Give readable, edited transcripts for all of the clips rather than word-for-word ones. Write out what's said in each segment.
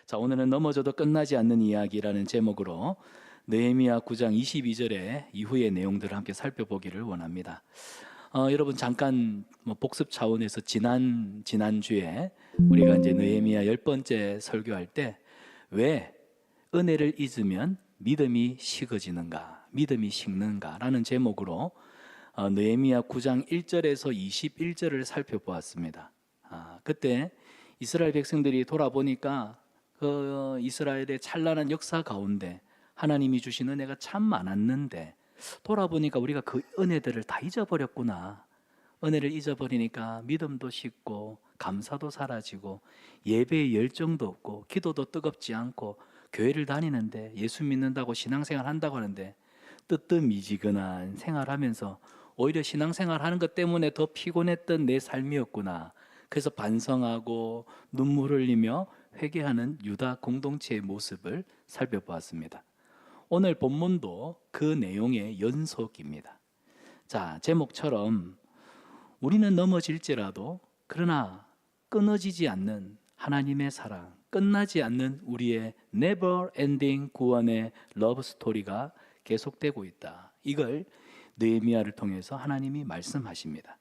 자, 오늘은 넘어져도 끝나지 않는 이야기라는 제목으로 느헤미야 9장 22절의 이후의 내용들을 함께 살펴보기를 원합니다. 여러분 잠깐 복습 차원에서 지난주에 우리가 이제 느헤미야 10번째 설교할 때 왜 은혜를 잊으면 믿음이 식어지는가, 믿음이 식는가라는 제목으로 느헤미야 9장 1절에서 21절을 살펴보았습니다. 그때 이스라엘 백성들이 돌아보니까 그 이스라엘의 찬란한 역사 가운데 하나님이 주신 은혜가 참 많았는데 돌아보니까 우리가 그 은혜들을 다 잊어버렸구나. 은혜를 잊어버리니까 믿음도 식고 감사도 사라지고 예배의 열정도 없고 기도도 뜨겁지 않고 교회를 다니는데 예수 믿는다고 신앙생활 한다고 하는데 뜨뜻미지근한 생활하면서 오히려 신앙생활 하는 것 때문에 더 피곤했던 내 삶이었구나. 그래서 반성하고 눈물 흘리며 회개하는 유다 공동체의 모습을 살펴보았습니다. 오늘 본문도 그 내용의 연속입니다. 자, 제목처럼 우리는 넘어질지라도 그러나 끊어지지 않는 하나님의 사랑, 끝나지 않는 우리의 never ending 구원의 러브 스토리가 계속되고 있다. 이걸 느헤미야를 통해서 하나님이 말씀하십니다.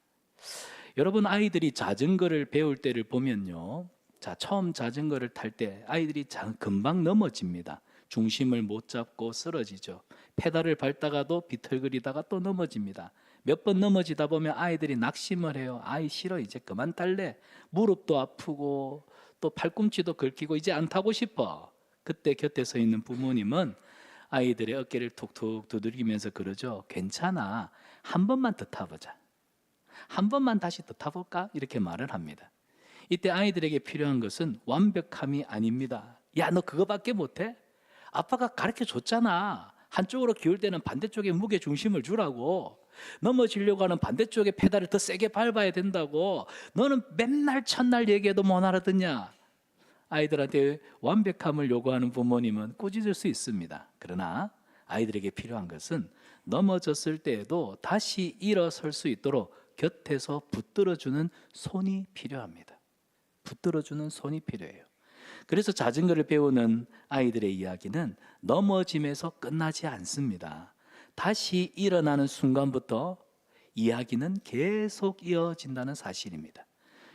여러분, 아이들이 자전거를 배울 때를 보면요, 자, 처음 자전거를 탈 때 아이들이 금방 넘어집니다. 중심을 못 잡고 쓰러지죠. 페달을 밟다가도 비틀거리다가 또 넘어집니다. 몇 번 넘어지다 보면 아이들이 낙심을 해요. 아이 싫어, 이제 그만 탈래. 무릎도 아프고 또 팔꿈치도 긁히고 이제 안 타고 싶어. 그때 곁에 서 있는 부모님은 아이들의 어깨를 툭툭 두드리면서 그러죠. 괜찮아, 한 번만 더 타보자. 한 번만 다시 더 타볼까? 이렇게 말을 합니다. 이때 아이들에게 필요한 것은 완벽함이 아닙니다. 야, 너 그거밖에 못해? 아빠가 가르쳐 줬잖아. 한쪽으로 기울 때는 반대쪽에 무게 중심을 주라고. 넘어지려고 하는 반대쪽에 페달을 더 세게 밟아야 된다고. 너는 맨날 첫날 얘기해도 못 알아듣냐? 아이들한테 완벽함을 요구하는 부모님은 꾸짖을 수 있습니다. 그러나 아이들에게 필요한 것은 넘어졌을 때에도 다시 일어설 수 있도록 곁에서 붙들어주는 손이 필요합니다. 붙들어주는 손이 필요해요. 그래서 자전거를 배우는 아이들의 이야기는 넘어짐에서 끝나지 않습니다. 다시 일어나는 순간부터 이야기는 계속 이어진다는 사실입니다.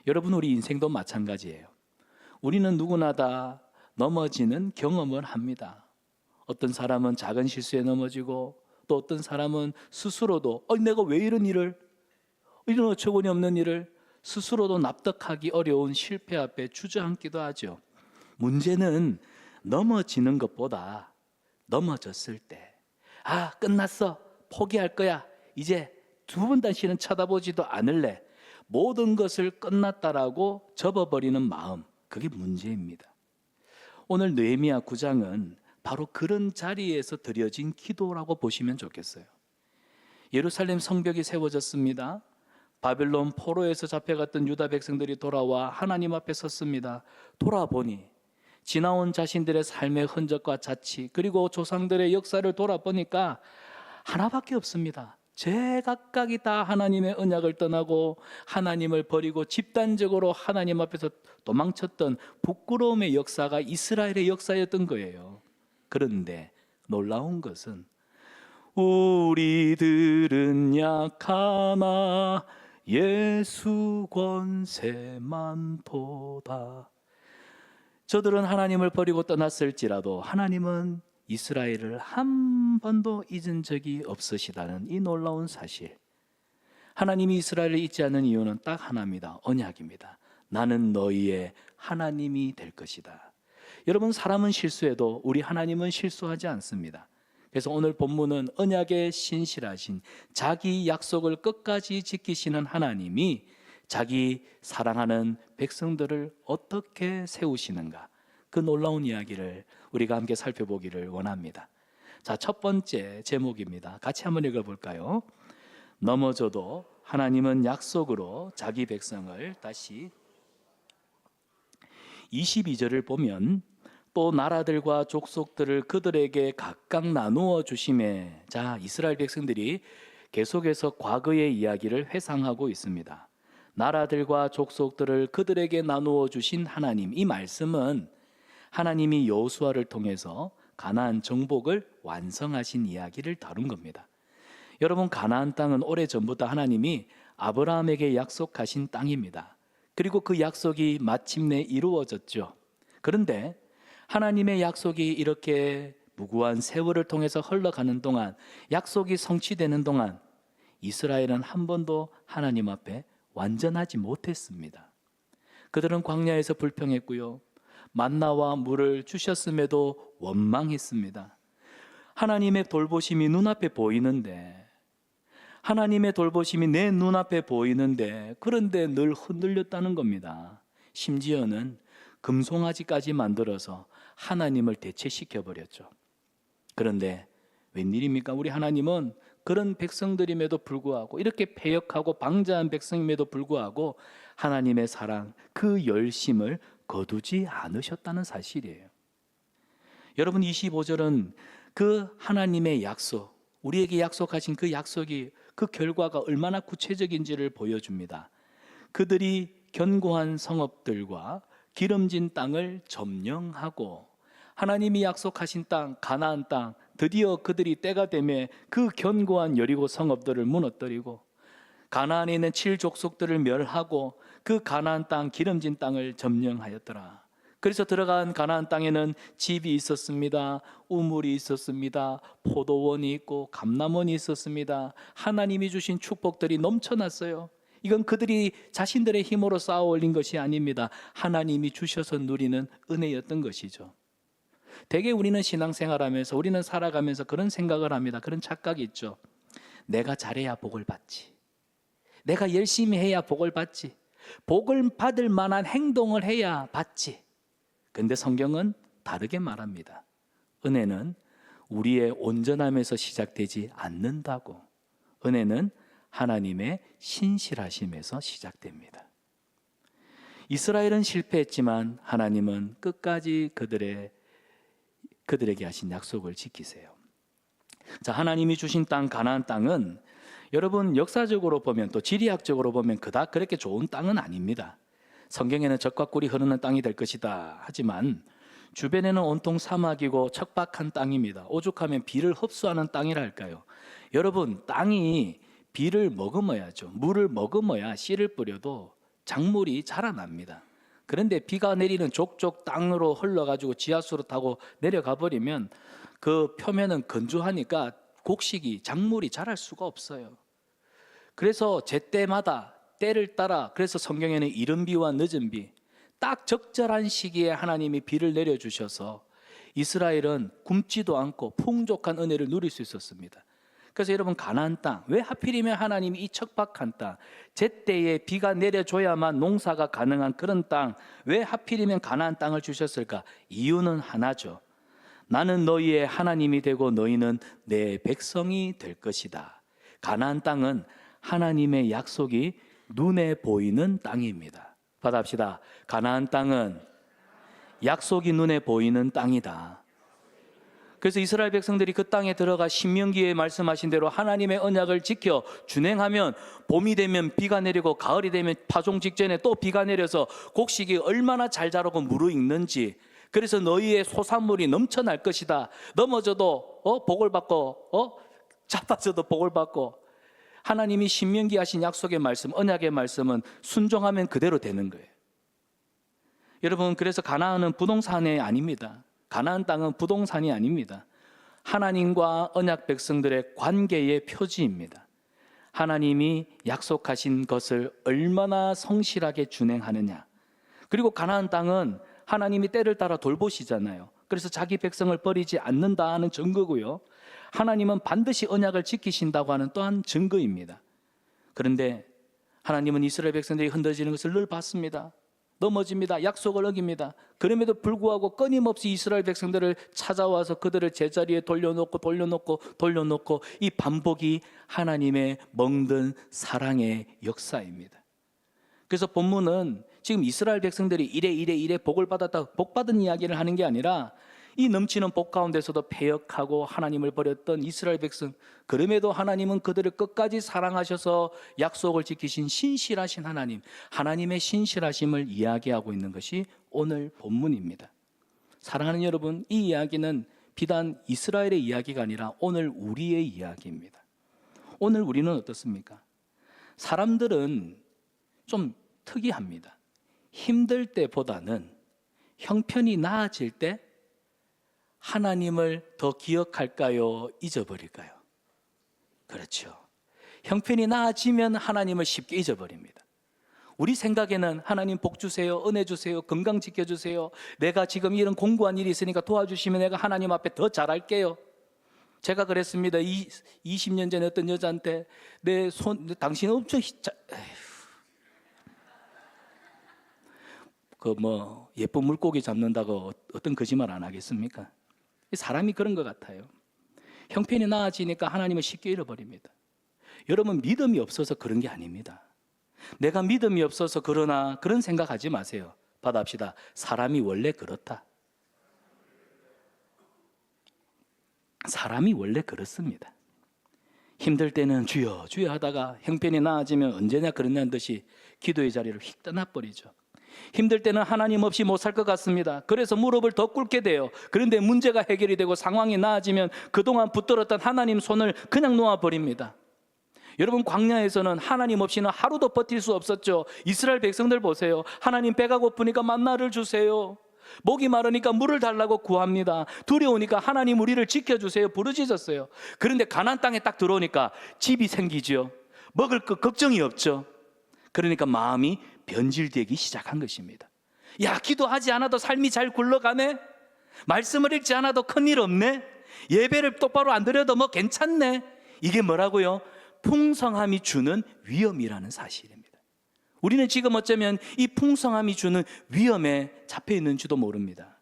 여러분, 우리 인생도 마찬가지예요. 우리는 누구나 다 넘어지는 경험을 합니다. 어떤 사람은 작은 실수에 넘어지고 또 어떤 사람은 스스로도 내가 왜 이런 어처구니 없는 일을 스스로도 납득하기 어려운 실패 앞에 주저앉기도 하죠. 문제는 넘어지는 것보다 넘어졌을 때 끝났어, 포기할 거야, 이제 두 번 다시는 쳐다보지도 않을래, 모든 것을 끝났다라고 접어버리는 마음, 그게 문제입니다. 오늘 느헤미야 9장은 바로 그런 자리에서 드려진 기도라고 보시면 좋겠어요. 예루살렘 성벽이 세워졌습니다. 바벨론 포로에서 잡혀갔던 유다 백성들이 돌아와 하나님 앞에 섰습니다. 돌아보니 지나온 자신들의 삶의 흔적과 자취, 그리고 조상들의 역사를 돌아보니까 하나밖에 없습니다. 제각각이 다 하나님의 언약을 떠나고 하나님을 버리고 집단적으로 하나님 앞에서 도망쳤던 부끄러움의 역사가 이스라엘의 역사였던 거예요. 그런데 놀라운 것은 우리들은 약하나 예수 권세만 보다. 저들은 하나님을 버리고 떠났을지라도 하나님은 이스라엘을 한 번도 잊은 적이 없으시다는 이 놀라운 사실. 하나님이 이스라엘을 잊지 않는 이유는 딱 하나입니다. 언약입니다. 나는 너희의 하나님이 될 것이다. 여러분, 사람은 실수해도 우리 하나님은 실수하지 않습니다. 그래서 오늘 본문은 언약에 신실하신, 자기 약속을 끝까지 지키시는 하나님이 자기 사랑하는 백성들을 어떻게 세우시는가, 그 놀라운 이야기를 우리가 함께 살펴보기를 원합니다. 자, 첫 번째 제목입니다. 같이 한번 읽어볼까요? 넘어져도 하나님은 약속으로 자기 백성을 다시. 22절을 보면 또 나라들과 족속들을 그들에게 각각 나누어 주심에. 자, 이스라엘 백성들이 계속해서 과거의 이야기를 회상하고 있습니다. 나라들과 족속들을 그들에게 나누어 주신 하나님, 이 말씀은 하나님이 여호수아를 통해서 가나안 정복을 완성하신 이야기를 다룬 겁니다. 여러분, 가나안 땅은 오래전부터 하나님이 아브라함에게 약속하신 땅입니다. 그리고 그 약속이 마침내 이루어졌죠. 그런데 하나님의 약속이 이렇게 무구한 세월을 통해서 흘러가는 동안, 약속이 성취되는 동안 이스라엘은 한 번도 하나님 앞에 완전하지 못했습니다. 그들은 광야에서 불평했고요, 만나와 물을 주셨음에도 원망했습니다. 하나님의 돌보심이 눈앞에 보이는데, 하나님의 돌보심이 내 눈앞에 보이는데, 그런데 늘 흔들렸다는 겁니다. 심지어는 금송아지까지 만들어서 하나님을 대체시켜 버렸죠. 그런데 웬일입니까? 우리 하나님은 그런 백성들임에도 불구하고, 이렇게 패역하고 방자한 백성임에도 불구하고 하나님의 사랑, 그 열심을 거두지 않으셨다는 사실이에요. 여러분, 25절은 그 하나님의 약속, 우리에게 약속하신 그 약속이, 그 결과가 얼마나 구체적인지를 보여줍니다. 그들이 견고한 성읍들과 기름진 땅을 점령하고, 하나님이 약속하신 땅, 가나안 땅, 드디어 그들이 때가 되매 그 견고한 여리고 성읍들을 무너뜨리고, 가나안에 있는 7족속들을 멸하고 그 가나안 땅, 기름진 땅을 점령하였더라. 그래서 들어간 가나안 땅에는 집이 있었습니다. 우물이 있었습니다. 포도원이 있고 감람원이 있었습니다. 하나님이 주신 축복들이 넘쳐났어요. 이건 그들이 자신들의 힘으로 쌓아 올린 것이 아닙니다. 하나님이 주셔서 누리는 은혜였던 것이죠. 대개 우리는 신앙생활하면서, 우리는 살아가면서 그런 생각을 합니다. 그런 착각이 있죠. 내가 잘해야 복을 받지, 내가 열심히 해야 복을 받지, 복을 받을 만한 행동을 해야 받지. 근데 성경은 다르게 말합니다. 은혜는 우리의 온전함에서 시작되지 않는다고. 은혜는 하나님의 신실하심에서 시작됩니다. 이스라엘은 실패했지만 하나님은 끝까지 그들에게 하신 약속을 지키세요. 자, 하나님이 주신 땅, 가나안 땅은 여러분, 역사적으로 보면, 또 지리학적으로 보면 그닥 그렇게 좋은 땅은 아닙니다. 성경에는 젖과 꿀이 흐르는 땅이 될 것이다 하지만 주변에는 온통 사막이고 척박한 땅입니다. 오죽하면 비를 흡수하는 땅이랄까요. 여러분, 땅이 비를 머금어야죠. 물을 머금어야 씨를 뿌려도 작물이 자라납니다. 그런데 비가 내리는 족족 땅으로 흘러가지고 지하수로 타고 내려가 버리면 그 표면은 건조하니까 곡식이, 작물이 자랄 수가 없어요. 그래서 제때마다, 때를 따라, 그래서 성경에는 이른 비와 늦은 비, 딱 적절한 시기에 하나님이 비를 내려주셔서 이스라엘은 굶지도 않고 풍족한 은혜를 누릴 수 있었습니다. 그래서 여러분, 가나안 땅, 왜 하필이면 하나님이 이 척박한 땅, 제때에 비가 내려줘야만 농사가 가능한 그런 땅, 왜 하필이면 가나안 땅을 주셨을까? 이유는 하나죠. 나는 너희의 하나님이 되고 너희는 내 백성이 될 것이다. 가나안 땅은 하나님의 약속이 눈에 보이는 땅입니다. 받아합시다. 가나안 땅은 약속이 눈에 보이는 땅이다. 그래서 이스라엘 백성들이 그 땅에 들어가 신명기에 말씀하신 대로 하나님의 언약을 지켜 준행하면 봄이 되면 비가 내리고 가을이 되면 파종 직전에 또 비가 내려서 곡식이 얼마나 잘 자라고 무르익는지, 그래서 너희의 소산물이 넘쳐날 것이다. 넘어져도 복을 받고 자빠져도 복을 받고, 하나님이 신명기 하신 약속의 말씀, 언약의 말씀은 순종하면 그대로 되는 거예요. 여러분, 그래서 가나안은 부동산이 아닙니다. 가나안 땅은 부동산이 아닙니다. 하나님과 언약 백성들의 관계의 표지입니다. 하나님이 약속하신 것을 얼마나 성실하게 준행하느냐. 그리고 가나안 땅은 하나님이 때를 따라 돌보시잖아요. 그래서 자기 백성을 버리지 않는다 하는 증거고요, 하나님은 반드시 언약을 지키신다고 하는 또한 증거입니다. 그런데 하나님은 이스라엘 백성들이 흔들리는 것을 늘 봤습니다. 넘어집니다. 약속을 어깁니다. 그럼에도 불구하고 끊임없이 이스라엘 백성들을 찾아와서 그들을 제자리에 돌려놓고 이 반복이 하나님의 멍든 사랑의 역사입니다. 그래서 본문은 지금 이스라엘 백성들이 이래 복을 받았다, 복 받은 이야기를 하는 게 아니라 이 넘치는 복 가운데서도 패역하고 하나님을 버렸던 이스라엘 백성, 그럼에도 하나님은 그들을 끝까지 사랑하셔서 약속을 지키신 신실하신 하나님, 하나님의 신실하심을 이야기하고 있는 것이 오늘 본문입니다. 사랑하는 여러분, 이 이야기는 비단 이스라엘의 이야기가 아니라 오늘 우리의 이야기입니다. 오늘 우리는 어떻습니까? 사람들은 좀 특이합니다. 힘들 때보다는 형편이 나아질 때 하나님을 더 기억할까요? 잊어버릴까요? 그렇죠. 형편이 나아지면 하나님을 쉽게 잊어버립니다. 우리 생각에는 하나님 복 주세요, 은혜 주세요, 건강 지켜주세요, 내가 지금 이런 공부한 일이 있으니까 도와주시면 내가 하나님 앞에 더 잘할게요. 제가 그랬습니다. 20년 전에 어떤 여자한테 당신 엄청 예쁜 물고기 잡는다고 어떤 거짓말 안 하겠습니까? 사람이 그런 것 같아요. 형편이 나아지니까 하나님을 쉽게 잃어버립니다. 여러분, 믿음이 없어서 그런 게 아닙니다. 내가 믿음이 없어서 그러나 그런 생각하지 마세요. 받아합시다. 사람이 원래 그렇다. 사람이 원래 그렇습니다. 힘들 때는 주여 주여 하다가 형편이 나아지면 언제나 그러냐는 듯이 기도의 자리를 휙 떠나버리죠. 힘들 때는 하나님 없이 못 살 것 같습니다. 그래서 무릎을 더 꿇게 돼요. 그런데 문제가 해결이 되고 상황이 나아지면 그동안 붙들었던 하나님 손을 그냥 놓아버립니다. 여러분, 광야에서는 하나님 없이는 하루도 버틸 수 없었죠. 이스라엘 백성들 보세요. 하나님 배가 고프니까 만나를 주세요. 목이 마르니까 물을 달라고 구합니다. 두려우니까 하나님 우리를 지켜주세요 부르짖었어요. 그런데 가나안 땅에 딱 들어오니까 집이 생기죠. 먹을 것 걱정이 없죠. 그러니까 마음이 변질되기 시작한 것입니다. 야, 기도하지 않아도 삶이 잘 굴러가네. 말씀을 읽지 않아도 큰일 없네. 예배를 똑바로 안 드려도 뭐 괜찮네. 이게 뭐라고요? 풍성함이 주는 위험이라는 사실입니다. 우리는 지금 어쩌면 이 풍성함이 주는 위험에 잡혀 있는지도 모릅니다.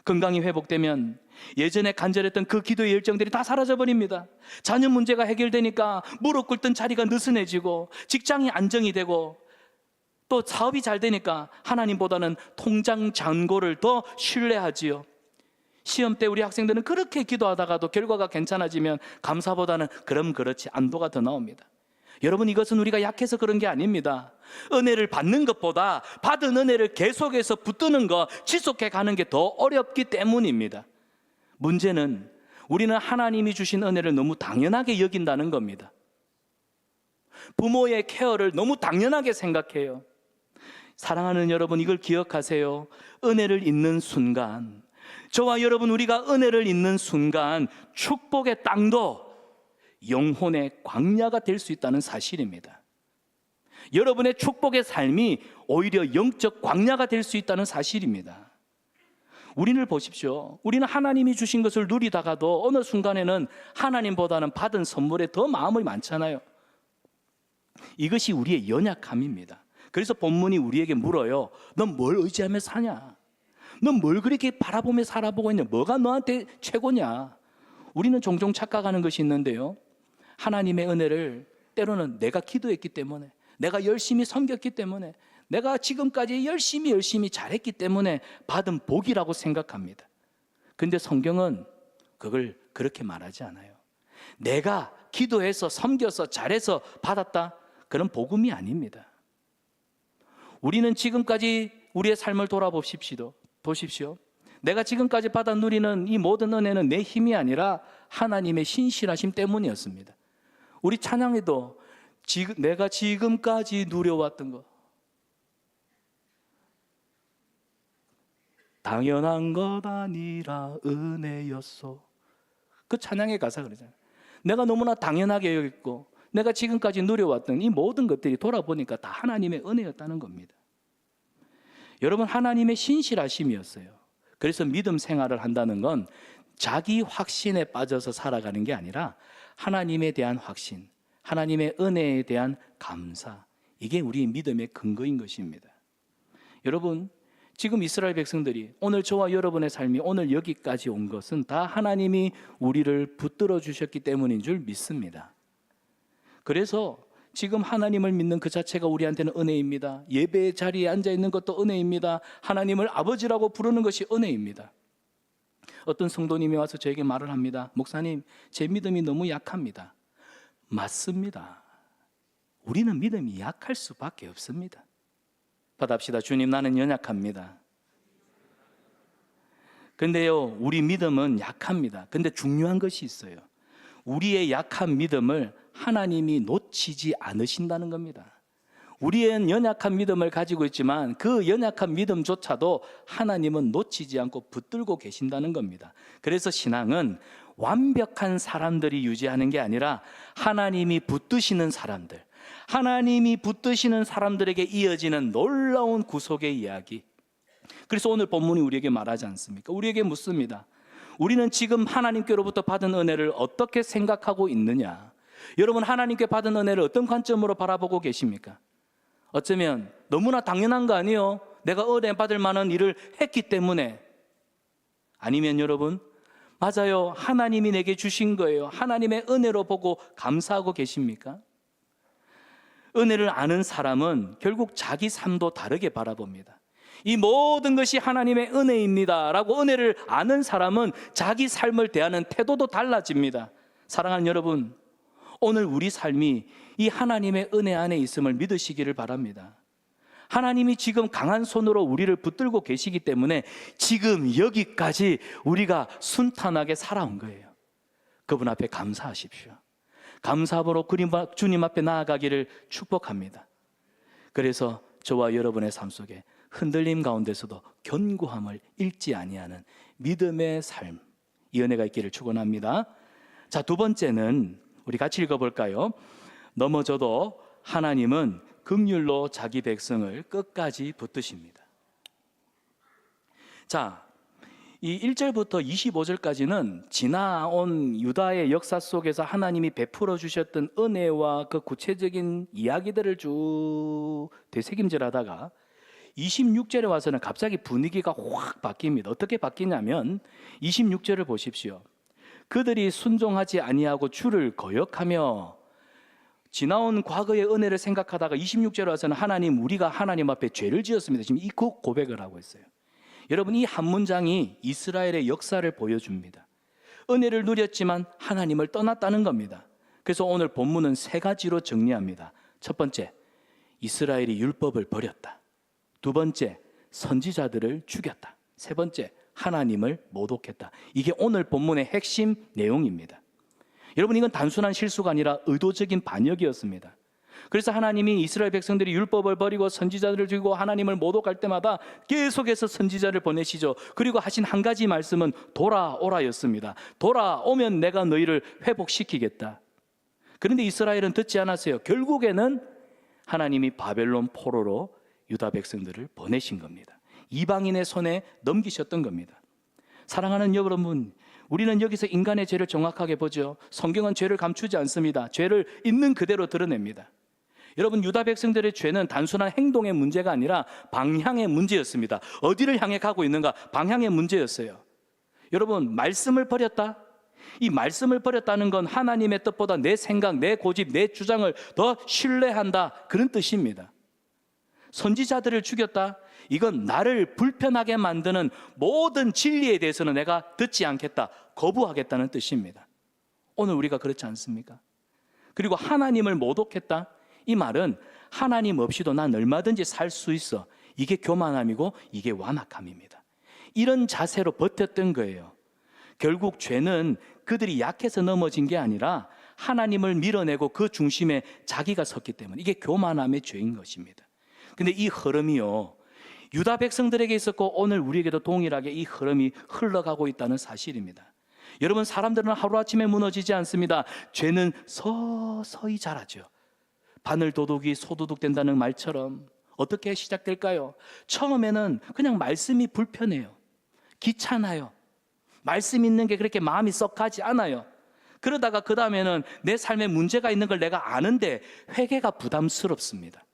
건강이 회복되면 예전에 간절했던 그 기도의 열정들이 다 사라져버립니다. 자녀 문제가 해결되니까 무릎 꿇던 자리가 느슨해지고 직장이 안정이 되고 또 사업이 잘 되니까 하나님보다는 통장 잔고를 더 신뢰하지요. 시험 때 우리 학생들은 그렇게 기도하다가도 결과가 괜찮아지면 감사보다는 그럼 그렇지 안도가 더 나옵니다. 여러분, 이것은 우리가 약해서 그런 게 아닙니다. 은혜를 받는 것보다 받은 은혜를 계속해서 붙드는 것, 지속해 가는 게 더 어렵기 때문입니다. 문제는 우리는 하나님이 주신 은혜를 너무 당연하게 여긴다는 겁니다. 부모의 케어를 너무 당연하게 생각해요. 사랑하는 여러분, 이걸 기억하세요. 은혜를 잊는 순간, 저와 여러분, 우리가 은혜를 잊는 순간 축복의 땅도 영혼의 광야가 될 수 있다는 사실입니다. 여러분의 축복의 삶이 오히려 영적 광야가 될 수 있다는 사실입니다. 우리를 보십시오. 우리는 하나님이 주신 것을 누리다가도 어느 순간에는 하나님보다는 받은 선물에 더 마음이 많잖아요. 이것이 우리의 연약함입니다. 그래서 본문이 우리에게 물어요. 넌 뭘 의지하며 사냐? 넌 뭘 그렇게 바라보며 살아보고 있냐? 뭐가 너한테 최고냐? 우리는 종종 착각하는 것이 있는데요, 하나님의 은혜를 때로는 내가 기도했기 때문에, 내가 열심히 섬겼기 때문에, 내가 지금까지 열심히 잘했기 때문에 받은 복이라고 생각합니다. 그런데 성경은 그걸 그렇게 말하지 않아요. 내가 기도해서 섬겨서 잘해서 받았다, 그런 복음이 아닙니다. 우리는 지금까지 우리의 삶을 돌아보십시오. 내가 지금까지 받아 누리는 이 모든 은혜는 내 힘이 아니라 하나님의 신실하심 때문이었습니다. 우리 찬양에도 내가 지금까지 누려왔던 것, 당연한 것 아니라 은혜였소. 그 찬양의 가사 그러잖아요. 내가 너무나 당연하게 여겼고 내가 지금까지 누려왔던 이 모든 것들이 돌아보니까 다 하나님의 은혜였다는 겁니다. 여러분, 하나님의 신실하심이었어요. 그래서 믿음 생활을 한다는 건 자기 확신에 빠져서 살아가는 게 아니라 하나님에 대한 확신, 하나님의 은혜에 대한 감사, 이게 우리의 믿음의 근거인 것입니다. 여러분, 지금 이스라엘 백성들이, 오늘 저와 여러분의 삶이 오늘 여기까지 온 것은 다 하나님이 우리를 붙들어 주셨기 때문인 줄 믿습니다. 그래서 지금 하나님을 믿는 그 자체가 우리한테는 은혜입니다. 예배의 자리에 앉아 있는 것도 은혜입니다. 하나님을 아버지라고 부르는 것이 은혜입니다. 어떤 성도님이 와서 저에게 말을 합니다. 목사님, 제 믿음이 너무 약합니다. 맞습니다. 우리는 믿음이 약할 수밖에 없습니다. 받합시다. 주님, 나는 연약합니다. 근데요, 우리 믿음은 약합니다. 근데 중요한 것이 있어요. 우리의 약한 믿음을 하나님이 놓치지 않으신다는 겁니다. 우리의 연약한 믿음을 가지고 있지만 그 연약한 믿음조차도 하나님은 놓치지 않고 붙들고 계신다는 겁니다. 그래서 신앙은 완벽한 사람들이 유지하는 게 아니라 하나님이 붙드시는 사람들, 하나님이 붙드시는 사람들에게 이어지는 놀라운 구속의 이야기. 그래서 오늘 본문이 우리에게 말하지 않습니까? 우리에게 묻습니다. 우리는 지금 하나님께로부터 받은 은혜를 어떻게 생각하고 있느냐? 여러분, 하나님께 받은 은혜를 어떤 관점으로 바라보고 계십니까? 어쩌면 너무나 당연한 거 아니에요? 내가 은혜 받을 만한 일을 했기 때문에. 아니면 여러분, 맞아요, 하나님이 내게 주신 거예요, 하나님의 은혜로 보고 감사하고 계십니까? 은혜를 아는 사람은 결국 자기 삶도 다르게 바라봅니다. 이 모든 것이 하나님의 은혜입니다 라고 은혜를 아는 사람은 자기 삶을 대하는 태도도 달라집니다. 사랑하는 여러분, 오늘 우리 삶이 이 하나님의 은혜 안에 있음을 믿으시기를 바랍니다. 하나님이 지금 강한 손으로 우리를 붙들고 계시기 때문에 지금 여기까지 우리가 순탄하게 살아온 거예요. 그분 앞에 감사하십시오. 감사함으로 주님 앞에 나아가기를 축복합니다. 그래서 저와 여러분의 삶 속에 흔들림 가운데서도 견고함을 잃지 아니하는 믿음의 삶, 이 은혜가 있기를 축원합니다. 자, 두 번째는 우리 같이 읽어볼까요? 넘어져도 하나님은 긍휼로 자기 백성을 끝까지 붙드십니다. 자, 이 1절부터 25절까지는 지나온 유다의 역사 속에서 하나님이 베풀어 주셨던 은혜와 그 구체적인 이야기들을 쭉 되새김질하다가 26절에 와서는 갑자기 분위기가 확 바뀝니다. 어떻게 바뀌냐면 26절을 보십시오. 그들이 순종하지 아니하고 주를 거역하며, 지나온 과거의 은혜를 생각하다가 26절에 와서는 하나님, 우리가 하나님 앞에 죄를 지었습니다. 지금 이 고백을 하고 있어요. 여러분, 이 한 문장이 이스라엘의 역사를 보여줍니다. 은혜를 누렸지만 하나님을 떠났다는 겁니다. 그래서 오늘 본문은 세 가지로 정리합니다. 첫 번째, 이스라엘이 율법을 버렸다. 두 번째, 선지자들을 죽였다. 세 번째, 하나님을 모독했다. 이게 오늘 본문의 핵심 내용입니다. 여러분, 이건 단순한 실수가 아니라 의도적인 반역이었습니다. 그래서 하나님이 이스라엘 백성들이 율법을 버리고 선지자들을 죽이고 하나님을 모독할 때마다 계속해서 선지자를 보내시죠. 그리고 하신 한 가지 말씀은 돌아오라였습니다. 돌아오면 내가 너희를 회복시키겠다. 그런데 이스라엘은 듣지 않았어요. 결국에는 하나님이 바벨론 포로로 유다 백성들을 보내신 겁니다. 이방인의 손에 넘기셨던 겁니다. 사랑하는 여러분, 우리는 여기서 인간의 죄를 정확하게 보죠. 성경은 죄를 감추지 않습니다. 죄를 있는 그대로 드러냅니다. 여러분, 유다 백성들의 죄는 단순한 행동의 문제가 아니라 방향의 문제였습니다. 어디를 향해 가고 있는가, 방향의 문제였어요. 여러분, 말씀을 버렸다? 이 말씀을 버렸다는 건 하나님의 뜻보다 내 생각, 내 고집, 내 주장을 더 신뢰한다, 그런 뜻입니다. 선지자들을 죽였다? 이건 나를 불편하게 만드는 모든 진리에 대해서는 내가 듣지 않겠다, 거부하겠다는 뜻입니다. 오늘 우리가 그렇지 않습니까? 그리고 하나님을 모독했다? 이 말은 하나님 없이도 난 얼마든지 살 수 있어, 이게 교만함이고 이게 완악함입니다. 이런 자세로 버텼던 거예요. 결국 죄는 그들이 약해서 넘어진 게 아니라 하나님을 밀어내고 그 중심에 자기가 섰기 때문에 이게 교만함의 죄인 것입니다. 근데 이 흐름이요, 유다 백성들에게 있었고 오늘 우리에게도 동일하게 이 흐름이 흘러가고 있다는 사실입니다. 여러분, 사람들은 하루아침에 무너지지 않습니다. 죄는 서서히 자라죠. 바늘 도둑이 소도둑 된다는 말처럼 어떻게 시작될까요? 처음에는 그냥 말씀이 불편해요. 귀찮아요. 말씀 있는 게 그렇게 마음이 썩 가지 않아요. 그러다가 그 다음에는 내 삶에 문제가 있는 걸 내가 아는데 회개가 부담스럽습니다.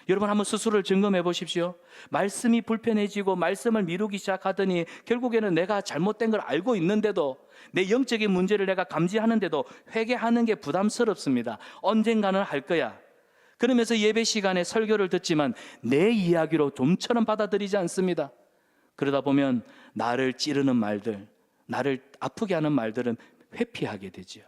여러분, 한번 스스로를 점검해 보십시오. 말씀이 불편해지고 말씀을 미루기 시작하더니 결국에는 내가 잘못된 걸 알고 있는데도, 내 영적인 문제를 내가 감지하는데도 회개하는 게 부담스럽습니다. 언젠가는 할 거야. 그러면서 예배 시간에 설교를 듣지만 내 이야기로 좀처럼 받아들이지 않습니다. 그러다 보면 나를 찌르는 말들, 나를 아프게 하는 말들은 회피하게 되지요.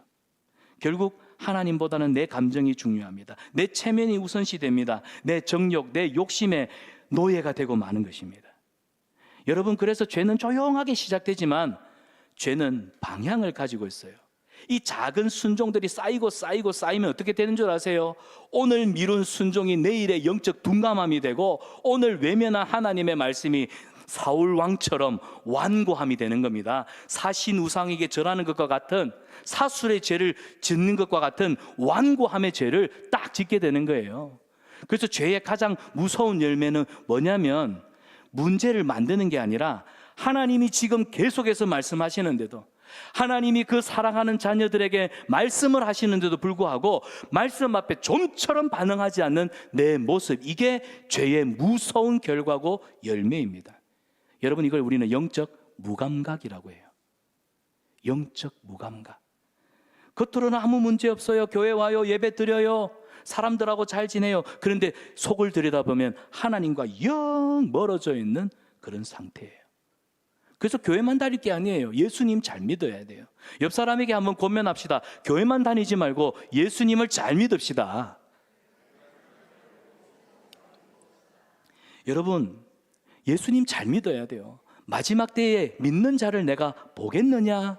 결국 하나님보다는 내 감정이 중요합니다. 내 체면이 우선시 됩니다. 내 정욕, 내 욕심에 노예가 되고 마는 것입니다. 여러분, 그래서 죄는 조용하게 시작되지만 죄는 방향을 가지고 있어요. 이 작은 순종들이 쌓이면 어떻게 되는 줄 아세요? 오늘 미룬 순종이 내일의 영적 둔감함이 되고, 오늘 외면한 하나님의 말씀이 사울 왕처럼 완고함이 되는 겁니다. 사신 우상에게 절하는 것과 같은, 사술의 죄를 짓는 것과 같은 완고함의 죄를 딱 짓게 되는 거예요. 그래서 죄의 가장 무서운 열매는 뭐냐면, 문제를 만드는 게 아니라 하나님이 지금 계속해서 말씀하시는데도, 하나님이 그 사랑하는 자녀들에게 말씀을 하시는데도 불구하고 말씀 앞에 좀처럼 반응하지 않는 내 모습, 이게 죄의 무서운 결과고 열매입니다. 여러분, 이걸 우리는 영적 무감각이라고 해요. 영적 무감각. 겉으로는 아무 문제 없어요. 교회 와요, 예배 드려요, 사람들하고 잘 지내요. 그런데 속을 들여다보면 하나님과 영 멀어져 있는 그런 상태예요. 그래서 교회만 다닐 게 아니에요. 예수님 잘 믿어야 돼요. 옆 사람에게 한번 권면합시다. 교회만 다니지 말고 예수님을 잘 믿읍시다. 여러분, 예수님 잘 믿어야 돼요. 마지막 때에 믿는 자를 내가 보겠느냐?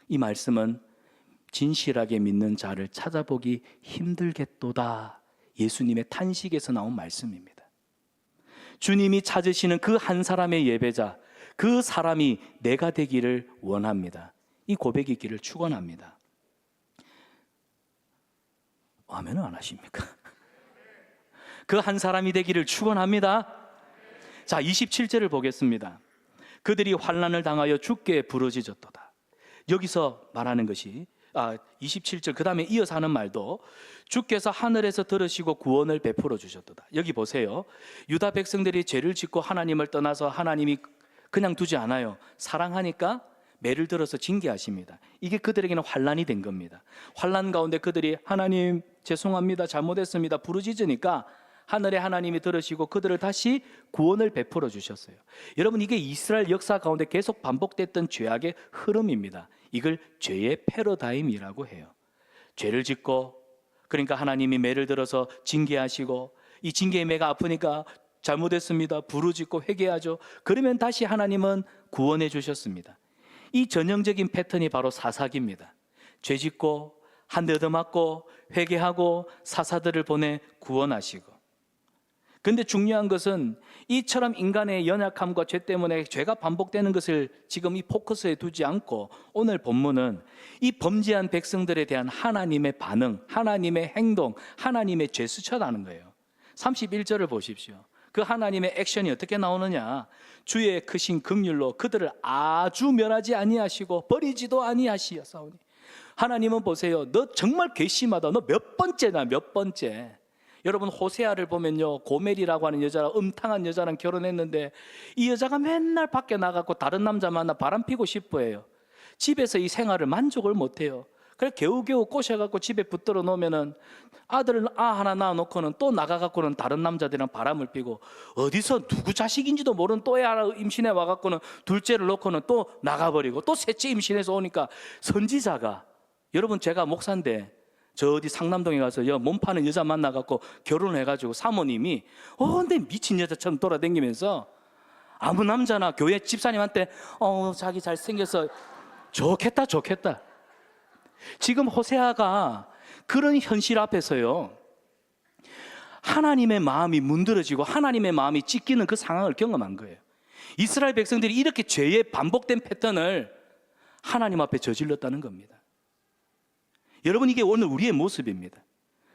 이 말씀은 진실하게 믿는 자를 찾아보기 힘들겠도다, 예수님의 탄식에서 나온 말씀입니다. 주님이 찾으시는 그 한 사람의 예배자, 그 사람이 내가 되기를 원합니다. 이 고백이 있기를 축원합니다. 아멘은 안 하십니까? 그 한 사람이 되기를 축원합니다. 자, 27절을 보겠습니다. 그들이 환난을 당하여 죽게 부르짖었도다. 여기서 말하는 것이 27절 그 다음에 이어서 하는 말도, 주께서 하늘에서 들으시고 구원을 베풀어 주셨도다. 여기 보세요. 유다 백성들이 죄를 짓고 하나님을 떠나서 하나님이 그냥 두지 않아요. 사랑하니까 매를 들어서 징계하십니다. 이게 그들에게는 환난이 된 겁니다. 환난 가운데 그들이 하나님 죄송합니다, 잘못했습니다 부르짖으니까 하늘의 하나님이 들으시고 그들을 다시 구원을 베풀어 주셨어요. 여러분, 이게 이스라엘 역사 가운데 계속 반복됐던 죄악의 흐름입니다. 이걸 죄의 패러다임이라고 해요. 죄를 짓고, 그러니까 하나님이 매를 들어서 징계하시고, 이 징계의 매가 아프니까 잘못했습니다 부르짖고 회개하죠. 그러면 다시 하나님은 구원해 주셨습니다. 이 전형적인 패턴이 바로 사사기입니다. 죄 짓고 한 대 얻어맞고 회개하고 사사들을 보내 구원하시고. 근데 중요한 것은 이처럼 인간의 연약함과 죄 때문에 죄가 반복되는 것을 지금 이 포커스에 두지 않고, 오늘 본문은 이 범죄한 백성들에 대한 하나님의 반응, 하나님의 행동, 하나님의 제스처라는 거예요. 31절을 보십시오. 그 하나님의 액션이 어떻게 나오느냐? 주의 크신 긍휼로 그들을 아주 멸하지 아니하시고 버리지도 아니하시사오니. 하나님은 보세요, 너 정말 괘씸하다. 너 몇 번째나, 몇 번째. 여러분, 호세아를 보면요, 고멜이라고 하는 여자랑, 음탕한 여자랑 결혼했는데 이 여자가 맨날 밖에 나가고 다른 남자 만나 바람 피고 싶어해요. 집에서 이 생활을 만족을 못해요. 그래서 겨우겨우 꼬셔갖고 집에 붙들어 놓으면은 아들을 하나 낳아놓고는 또 나가갖고는 다른 남자들이랑 바람을 피고, 어디서 누구 자식인지도 모르는 또 애 하나 임신해 와갖고는 둘째를 놓고는 또 나가버리고, 또 셋째 임신해서 오니까 선지자가, 여러분 제가 목사인데 저 어디 상남동에 가서 몸 파는 여자 만나갖고 결혼해가지고 사모님이 근데 미친 여자처럼 돌아다니면서 아무 남자나 교회 집사님한테 자기 잘생겨서 좋겠다. 지금 호세아가 그런 현실 앞에서요, 하나님의 마음이 문드러지고 하나님의 마음이 찢기는 그 상황을 경험한 거예요. 이스라엘 백성들이 이렇게 죄의 반복된 패턴을 하나님 앞에 저질렀다는 겁니다. 여러분, 이게 오늘 우리의 모습입니다.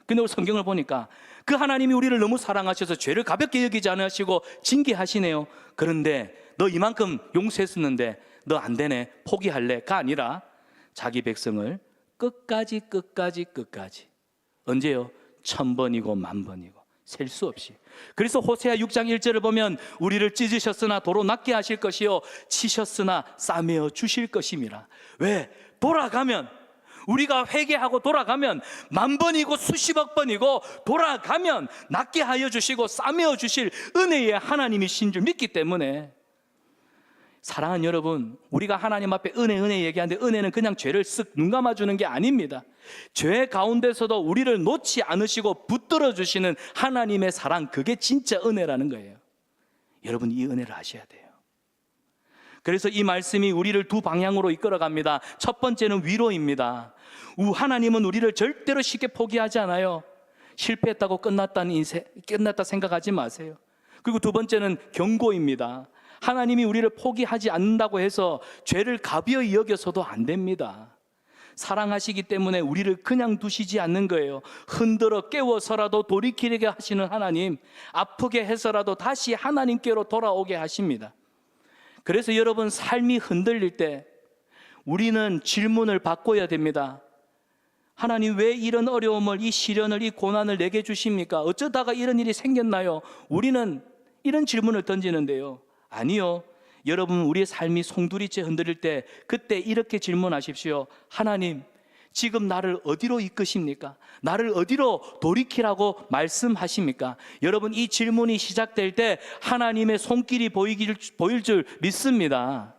근데 오늘 성경을 보니까 그 하나님이 우리를 너무 사랑하셔서 죄를 가볍게 여기지 않으시고 징계하시네요. 그런데 너 이만큼 용서했었는데 너 안 되네, 포기할래가 아니라 자기 백성을 끝까지 언제요? 1000번이고 10,000번이고 셀 수 없이. 그래서 호세아 6장 1절을 보면 우리를 찢으셨으나 도로 낫게 하실 것이요 치셨으나 싸매어 주실 것임이라. 왜? 돌아가면, 우리가 회개하고 돌아가면 10,000번이고 수십억 번이고 돌아가면 낫게 하여 주시고 싸매어 주실 은혜의 하나님이신 줄 믿기 때문에. 사랑하는 여러분, 우리가 하나님 앞에 은혜 얘기하는데 은혜는 그냥 죄를 쓱 눈 감아주는 게 아닙니다. 죄 가운데서도 우리를 놓지 않으시고 붙들어 주시는 하나님의 사랑, 그게 진짜 은혜라는 거예요. 여러분 이 은혜를 아셔야 돼요. 그래서 이 말씀이 우리를 두 방향으로 이끌어갑니다. 첫 번째는 위로입니다. 하나님은 우리를 절대로 쉽게 포기하지 않아요. 실패했다고 끝났다 생각하지 마세요. 그리고 두 번째는 경고입니다. 하나님이 우리를 포기하지 않는다고 해서 죄를 가벼이 여겨서도 안 됩니다. 사랑하시기 때문에 우리를 그냥 두시지 않는 거예요. 흔들어 깨워서라도 돌이키게 하시는 하나님, 아프게 해서라도 다시 하나님께로 돌아오게 하십니다. 그래서 여러분 삶이 흔들릴 때 우리는 질문을 바꿔야 됩니다. 하나님 왜 이런 어려움을, 이 시련을, 이 고난을 내게 주십니까? 어쩌다가 이런 일이 생겼나요? 우리는 이런 질문을 던지는데요. 아니요. 여러분 우리의 삶이 송두리째 흔들릴 때 그때 이렇게 질문하십시오. 하나님 지금 나를 어디로 이끄십니까? 나를 어디로 돌이키라고 말씀하십니까? 여러분 이 질문이 시작될 때 하나님의 손길이 보일 줄 믿습니다.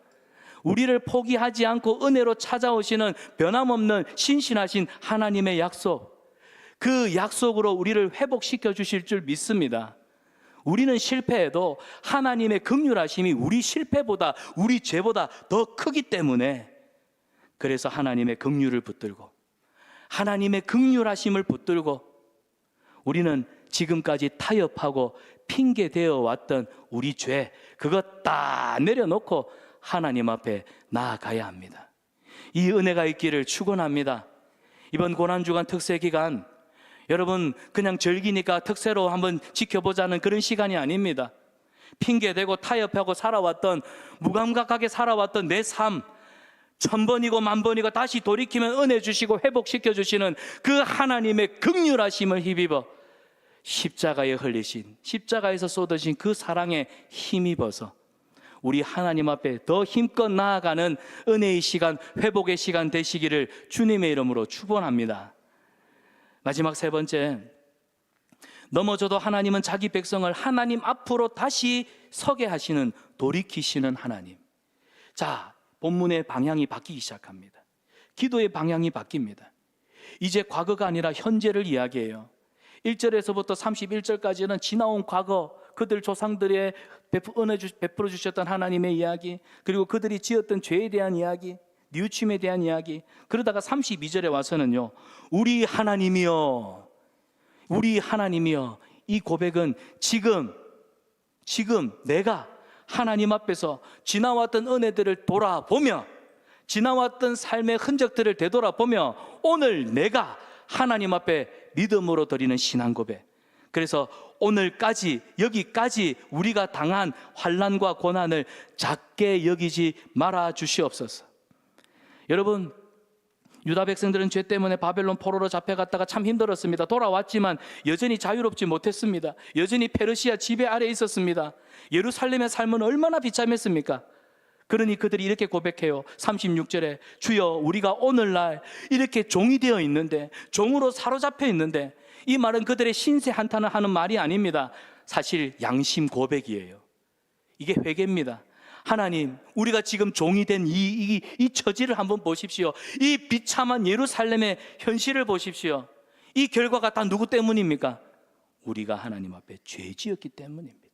우리를 포기하지 않고 은혜로 찾아오시는 변함없는 신실하신 하나님의 약속, 그 약속으로 우리를 회복시켜 주실 줄 믿습니다. 우리는 실패해도 하나님의 긍휼하심이 우리 실패보다, 우리 죄보다 더 크기 때문에, 그래서 하나님의 긍휼을 붙들고 하나님의 긍휼하심을 붙들고 우리는 지금까지 타협하고 핑계대어 왔던 우리 죄, 그것 다 내려놓고 하나님 앞에 나아가야 합니다. 이 은혜가 있기를 축원합니다. 이번 고난주간 특세기간 여러분 그냥 즐기니까 특세로 한번 지켜보자는 그런 시간이 아닙니다. 핑계대고 타협하고 살아왔던, 무감각하게 살아왔던 내 삶 1000번이고 10,000번이고 다시 돌이키면 은혜 주시고 회복시켜 주시는 그 하나님의 긍휼하심을 힘입어 십자가에 흘리신, 십자가에서 쏟으신 그 사랑에 힘입어서 우리 하나님 앞에 더 힘껏 나아가는 은혜의 시간, 회복의 시간 되시기를 주님의 이름으로 축원합니다. 마지막 세 번째, 넘어져도 하나님은 자기 백성을 하나님 앞으로 다시 서게 하시는, 돌이키시는 하나님. 자, 본문의 방향이 바뀌기 시작합니다. 기도의 방향이 바뀝니다. 이제 과거가 아니라 현재를 이야기해요. 1절에서부터 31절까지는 지나온 과거, 그들 조상들의 베풀어 주셨던 하나님의 이야기, 그리고 그들이 지었던 죄에 대한 이야기, 뉘우침에 대한 이야기. 그러다가 32절에 와서는요, 우리 하나님이여, 우리 하나님이여. 이 고백은 지금 내가 하나님 앞에서 지나왔던 은혜들을 돌아보며, 지나왔던 삶의 흔적들을 되돌아보며 오늘 내가 하나님 앞에 믿음으로 드리는 신앙 고백. 그래서 오늘까지, 여기까지 우리가 당한 환난과 고난을 작게 여기지 말아 주시옵소서. 여러분, 유다 백성들은 죄 때문에 바벨론 포로로 잡혀갔다가 참 힘들었습니다. 돌아왔지만 여전히 자유롭지 못했습니다. 여전히 페르시아 지배 아래 있었습니다. 예루살렘의 삶은 얼마나 비참했습니까? 그러니 그들이 이렇게 고백해요. 36절에 주여, 우리가 오늘날 이렇게 종이 되어 있는데, 종으로 사로잡혀 있는데, 이 말은 그들의 신세 한탄을 하는 말이 아닙니다. 사실 양심 고백이에요. 이게 회개입니다. 하나님, 우리가 지금 종이 된 이 처지를 한번 보십시오. 이 비참한 예루살렘의 현실을 보십시오. 이 결과가 다 누구 때문입니까? 우리가 하나님 앞에 죄 지었기 때문입니다.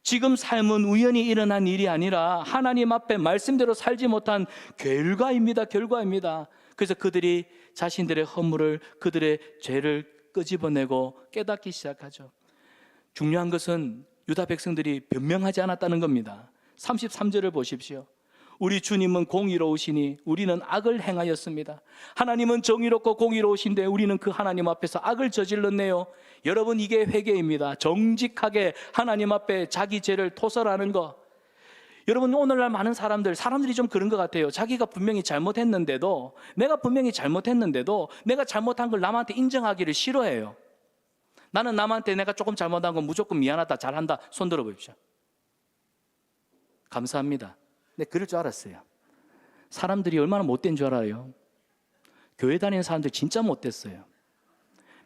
지금 삶은 우연히 일어난 일이 아니라 하나님 앞에 말씀대로 살지 못한 결과입니다. 결과입니다. 그래서 그들이 자신들의 허물을, 그들의 죄를 끄집어내고 깨닫기 시작하죠. 중요한 것은 유다 백성들이 변명하지 않았다는 겁니다. 33절을 보십시오. 우리 주님은 공의로우시니 우리는 악을 행하였습니다. 하나님은 정의롭고 공의로우신데 우리는 그 하나님 앞에서 악을 저질렀네요. 여러분, 이게 회개입니다. 정직하게 하나님 앞에 자기 죄를 토설하는 것. 여러분, 오늘날 많은 사람들이 좀 그런 것 같아요. 자기가 분명히 잘못했는데도, 내가 분명히 잘못했는데도 내가 잘못한 걸 남한테 인정하기를 싫어해요. 나는 남한테 내가 조금 잘못한 건 무조건 미안하다, 잘한다, 손 들어 보십시오. 감사합니다. 네, 그럴 줄 알았어요. 사람들이 얼마나 못된 줄 알아요? 교회 다니는 사람들 진짜 못됐어요.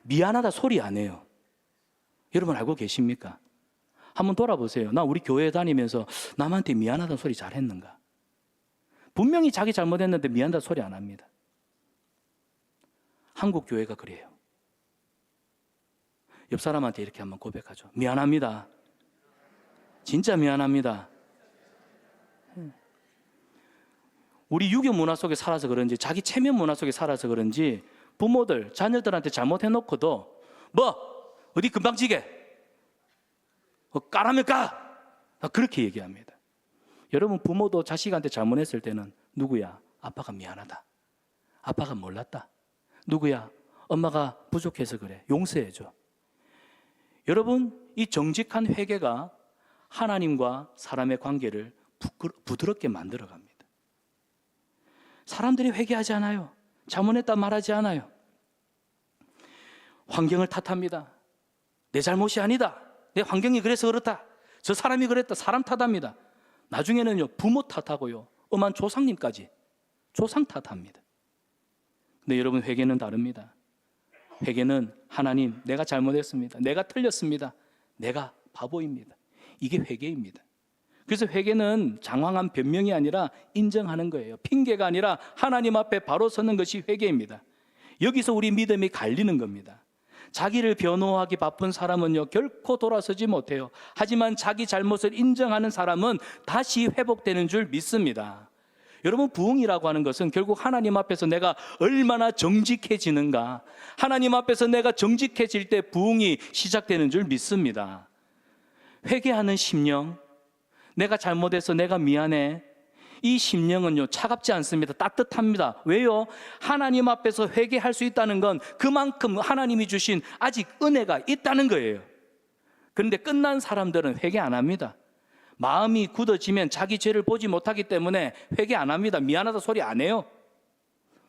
미안하다 소리 안 해요. 여러분 알고 계십니까? 한번 돌아보세요. 나 우리 교회 다니면서 남한테 미안하다 소리 잘했는가? 분명히 자기 잘못했는데 미안하다 소리 안 합니다. 한국 교회가 그래요. 옆 사람한테 이렇게 한번 고백하죠. 미안합니다. 진짜 미안합니다. 우리 유교 문화 속에 살아서 그런지, 자기 체면 문화 속에 살아서 그런지 부모들 자녀들한테 잘못해놓고도 어디 금방지게 까라면 까, 그렇게 얘기합니다. 여러분, 부모도 자식한테 잘못했을 때는 누구야? 아빠가 미안하다, 아빠가 몰랐다, 누구야? 엄마가 부족해서 그래, 용서해줘. 여러분, 이 정직한 회개가 하나님과 사람의 관계를 부드럽게 만들어갑니다. 사람들이 회개하지 않아요. 잘못했다 말하지 않아요. 환경을 탓합니다. 내 잘못이 아니다, 내 환경이 그래서 그렇다, 저 사람이 그랬다, 사람 탓합니다. 나중에는요, 부모 탓하고요, 엄한 조상님까지 조상 탓합니다. 근데 여러분, 회개는 다릅니다. 회개는 하나님, 내가 잘못했습니다, 내가 틀렸습니다, 내가 바보입니다, 이게 회개입니다. 그래서 회개는 장황한 변명이 아니라 인정하는 거예요. 핑계가 아니라 하나님 앞에 바로 서는 것이 회개입니다. 여기서 우리 믿음이 갈리는 겁니다. 자기를 변호하기 바쁜 사람은요, 결코 돌아서지 못해요. 하지만 자기 잘못을 인정하는 사람은 다시 회복되는 줄 믿습니다. 여러분, 부흥이라고 하는 것은 결국 하나님 앞에서 내가 얼마나 정직해지는가, 하나님 앞에서 내가 정직해질 때 부흥이 시작되는 줄 믿습니다. 회개하는 심령, 내가 잘못해서 내가 미안해, 이 심령은요, 차갑지 않습니다. 따뜻합니다. 왜요? 하나님 앞에서 회개할 수 있다는 건 그만큼 하나님이 주신 아직 은혜가 있다는 거예요. 그런데 끝난 사람들은 회개 안 합니다. 마음이 굳어지면 자기 죄를 보지 못하기 때문에 회개 안 합니다. 미안하다 소리 안 해요.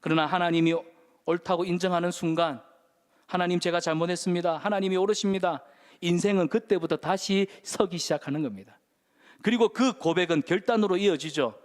그러나 하나님이 옳다고 인정하는 순간, 하나님, 제가 잘못했습니다, 하나님이 옳으십니다, 인생은 그때부터 다시 서기 시작하는 겁니다. 그리고 그 고백은 결단으로 이어지죠.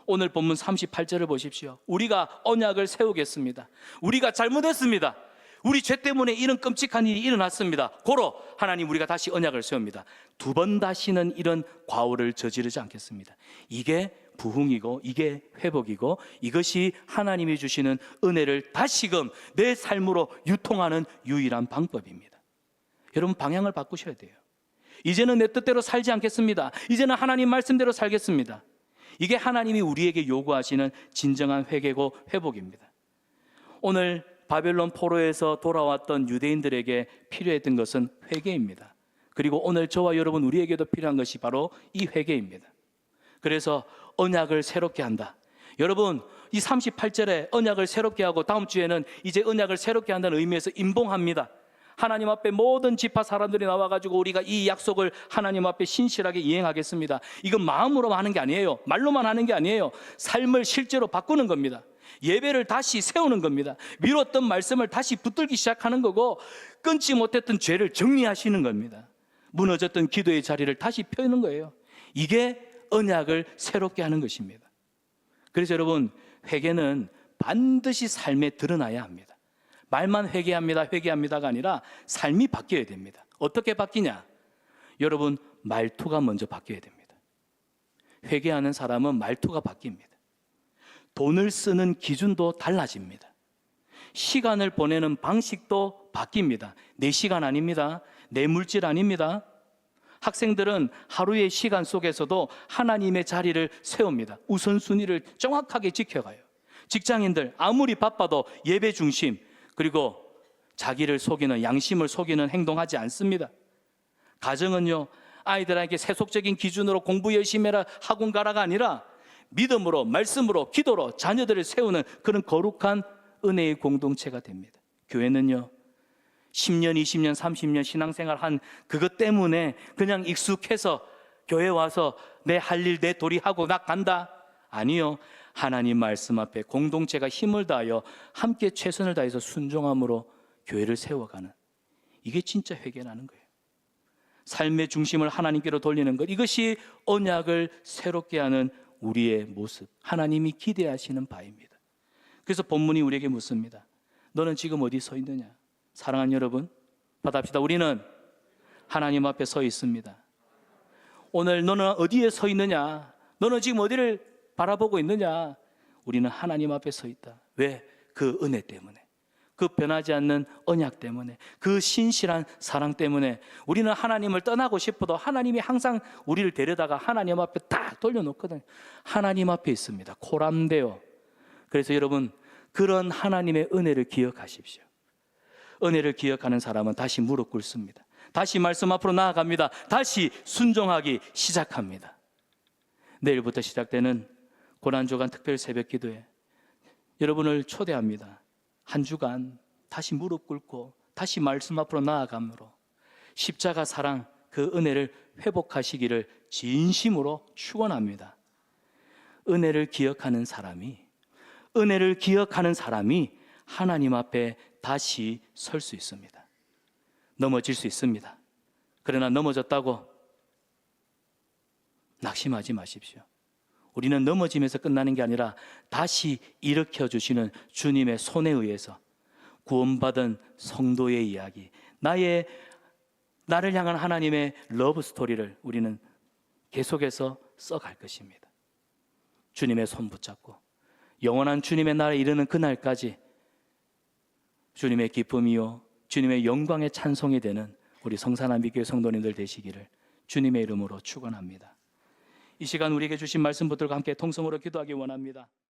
오늘 본문 38절을 보십시오. 우리가 언약을 세우겠습니다. 우리가 잘못했습니다. 우리 죄 때문에 이런 끔찍한 일이 일어났습니다. 고로 하나님, 우리가 다시 언약을 세웁니다. 두 번 다시는 이런 과오를 저지르지 않겠습니다. 이게 부흥이고, 이게 회복이고, 이것이 하나님이 주시는 은혜를 다시금 내 삶으로 유통하는 유일한 방법입니다. 여러분, 방향을 바꾸셔야 돼요. 이제는 내 뜻대로 살지 않겠습니다. 이제는 하나님 말씀대로 살겠습니다. 이게 하나님이 우리에게 요구하시는 진정한 회개고 회복입니다. 오늘 바벨론 포로에서 돌아왔던 유대인들에게 필요했던 것은 회개입니다. 그리고 오늘 저와 여러분, 우리에게도 필요한 것이 바로 이 회개입니다. 그래서 언약을 새롭게 한다. 여러분, 이 38절에 언약을 새롭게 하고 다음 주에는 이제 언약을 새롭게 한다는 의미에서 임봉합니다. 하나님 앞에 모든 지파 사람들이 나와가지고 우리가 이 약속을 하나님 앞에 신실하게 이행하겠습니다. 이건 마음으로 하는 게 아니에요. 말로만 하는 게 아니에요. 삶을 실제로 바꾸는 겁니다. 예배를 다시 세우는 겁니다. 미뤘던 말씀을 다시 붙들기 시작하는 거고, 끊지 못했던 죄를 정리하시는 겁니다. 무너졌던 기도의 자리를 다시 펴는 거예요. 이게 언약을 새롭게 하는 것입니다. 그래서 여러분, 회개는 반드시 삶에 드러나야 합니다. 말만 회개합니다가 아니라 삶이 바뀌어야 됩니다. 어떻게 바뀌냐? 여러분, 말투가 먼저 바뀌어야 됩니다. 회개하는 사람은 말투가 바뀝니다. 돈을 쓰는 기준도 달라집니다. 시간을 보내는 방식도 바뀝니다. 내 시간 아닙니다. 내 물질 아닙니다. 학생들은 하루의 시간 속에서도 하나님의 자리를 세웁니다. 우선순위를 정확하게 지켜가요. 직장인들 아무리 바빠도 예배 중심, 그리고 자기를 속이는, 양심을 속이는 행동하지 않습니다. 가정은요, 아이들에게 세속적인 기준으로 공부 열심히 해라, 학원 가라가 아니라 믿음으로, 말씀으로, 기도로 자녀들을 세우는 그런 거룩한 은혜의 공동체가 됩니다. 교회는요, 10년, 20년, 30년 신앙생활 한 그것 때문에 그냥 익숙해서 교회 와서 내 할 일, 내 도리 하고 나 간다? 아니요. 하나님 말씀 앞에 공동체가 힘을 다하여 함께 최선을 다해서 순종함으로 교회를 세워가는, 이게 진짜 회개라는 거예요. 삶의 중심을 하나님께로 돌리는 것, 이것이 언약을 새롭게 하는 우리의 모습, 하나님이 기대하시는 바입니다. 그래서 본문이 우리에게 묻습니다. 너는 지금 어디 서 있느냐? 사랑하는 여러분, 받아봅시다. 우리는 하나님 앞에 서 있습니다. 오늘 너는 어디에 서 있느냐? 너는 지금 어디를 바라보고 있느냐? 우리는 하나님 앞에 서 있다. 왜? 그 은혜 때문에, 그 변하지 않는 언약 때문에, 그 신실한 사랑 때문에 우리는 하나님을 떠나고 싶어도 하나님이 항상 우리를 데려다가 하나님 앞에 딱 돌려놓거든요. 하나님 앞에 있습니다. 코람데오. 그래서 여러분, 그런 하나님의 은혜를 기억하십시오. 은혜를 기억하는 사람은 다시 무릎 꿇습니다. 다시 말씀 앞으로 나아갑니다. 다시 순종하기 시작합니다. 내일부터 시작되는 고난주간 특별 새벽 기도에 여러분을 초대합니다. 한 주간 다시 무릎 꿇고 다시 말씀 앞으로 나아감으로 십자가 사랑, 그 은혜를 회복하시기를 진심으로 축원합니다. 은혜를 기억하는 사람이 하나님 앞에 다시 설 수 있습니다. 넘어질 수 있습니다. 그러나 넘어졌다고 낙심하지 마십시오. 우리는 넘어지면서 끝나는 게 아니라 다시 일으켜 주시는 주님의 손에 의해서 구원받은 성도의 이야기, 나를 향한 하나님의 러브 스토리를 우리는 계속해서 써갈 것입니다. 주님의 손 붙잡고 영원한 주님의 나라에 이르는 그날까지 주님의 기쁨이요 주님의 영광의 찬송이 되는 우리 성산한비교회 성도님들 되시기를 주님의 이름으로 축원합니다. 이 시간 우리에게 주신 말씀 붙들고 함께 통성으로 기도하기 원합니다.